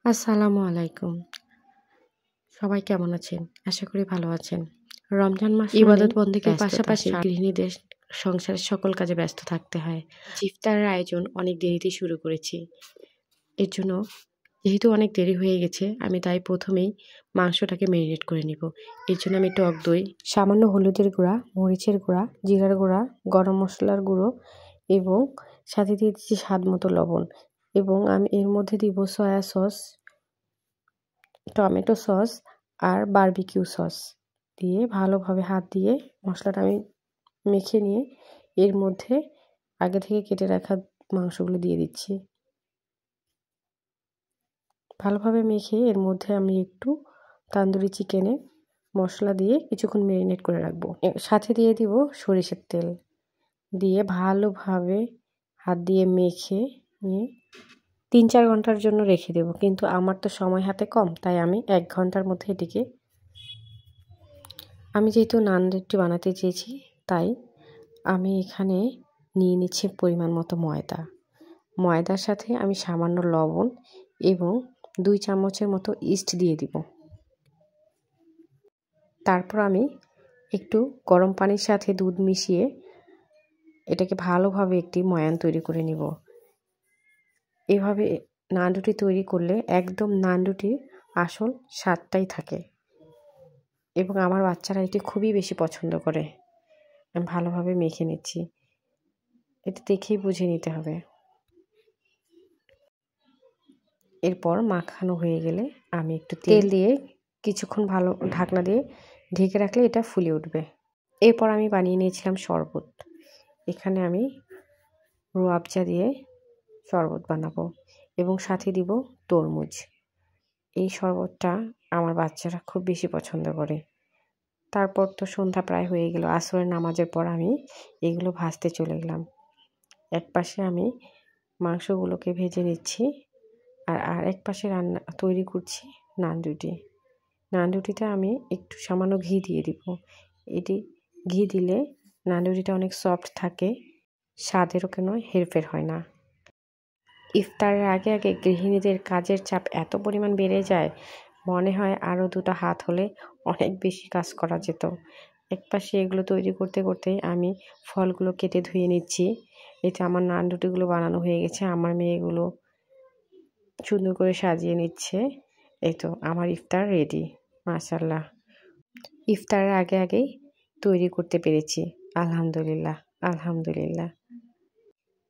আসসালামু আলাইকুম। সবাই কেমন আছেন? আশা করি ভালো আছেন। রমজান মাস ইবাদত বন্দেগীর পাশাপাশি গৃহিণীদের সংসারের সকল কাজে ব্যস্ত থাকতে হয়। ইফতারের আয়োজন অনেক দেরিতে শুরু করেছি। এর জন্য যেহেতু অনেক দেরি হয়ে গেছে, আমি তাই প্রথমেই মাংসটাকে ম্যারিনেট করে নিব। এর জন্য আমি টক দই, সামান্য হলুদের গুঁড়া, মরিচের গুঁড়া, জিরার গুঁড়া, গরম মশলার গুঁড়ো এবং সাথে দিয়ে দিচ্ছি স্বাদ মতো লবণ এবং আমি এর মধ্যে দিব সয়া সস, টমেটো সস আর বারবিকিউ সস দিয়ে ভালোভাবে হাত দিয়ে মশলাটা আমি মেখে নিয়ে এর মধ্যে আগে থেকে কেটে রাখা মাংসগুলো দিয়ে দিচ্ছি। ভালোভাবে মেখে এর মধ্যে আমি একটু তান্দুরি চিকেনে মশলা দিয়ে কিছুক্ষণ ম্যারিনেট করে রাখবো। সাথে দিয়ে দিব সরিষার তেল দিয়ে ভালোভাবে হাত দিয়ে মেখে নিয়ে 3-4 ঘন্টার জন্য রেখে দেব। কিন্তু আমার তো সময় হাতে কম, তাই আমি 1 ঘন্টার মধ্যে এটিকে আমি যেহেতু নান রুটি বানাতে চেয়েছি, তাই আমি এখানে নিয়ে নিচ্ছি পরিমাণ মতো ময়দা। ময়দার সাথে আমি সামান্য লবণ এবং 2 চামচের মতো ইস্ট দিয়ে দিব। তারপর আমি একটু গরম পানির সাথে দুধ মিশিয়ে এটাকে ভালোভাবে একটি ময়ান তৈরি করে নিব। এভাবে নান রুটি তৈরি করলে একদম নান রুটির আসল স্বাদটাই থাকে এবং আমার বাচ্চারা এটি খুবই বেশি পছন্দ করে। আমি ভালোভাবে মেখে নিচ্ছি। এটা দেখেই বুঝে নিতে হবে। এরপর মাখানো হয়ে গেলে আমি একটু তেল দিয়ে কিছুক্ষণ ভালো ঢাকনা দিয়ে ঢেকে রাখলে এটা ফুলে উঠবে। এরপর আমি বানিয়ে নিয়েছিলাম শরবত। এখানে আমি রুয়াবজা দিয়ে শরবত বানাবো এবং সাথে দিব তরমুজ। এই শরবতটা আমার বাচ্চারা খুব বেশি পছন্দ করে। তারপর তো সন্ধ্যা প্রায় হয়ে গেল। আসরের নামাজের পর আমি এগুলো ভাজতে চলে গেলাম। এক পাশে আমি মাংসগুলোকে ভেজে নিচ্ছি আর আরেক পাশে রান্না তৈরি করছি নান রুটি। নান রুটিতে আমি একটু সামান্য ঘি দিয়ে দিব। এটি ঘি দিলে নান রুটিটা অনেক সফট থাকে, স্বাদেরও কোনো হেরফের হয় না। ইফতারের আগে আগে গৃহিণীদের কাজের চাপ এত পরিমাণ বেড়ে যায়, মনে হয় আরও 2টা হাত হলে অনেক বেশি কাজ করা যেত। একপাশে এগুলো তৈরি করতে করতেই আমি ফলগুলো কেটে ধুয়ে নিচ্ছি। এতে আমার নান রুটিগুলো বানানো হয়ে গেছে। আমার মেয়েগুলো সুন্দর করে সাজিয়ে নিচ্ছে। এই তো আমার ইফতার রেডি। মাশাআল্লাহ, ইফতারের আগে আগেই তৈরি করতে পেরেছি। আলহামদুলিল্লাহ, আলহামদুলিল্লাহ।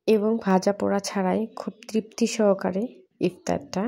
এবং ভাজা পোড়া ছাড়াই খুব তৃপ্তি সহকারে ইফতারটা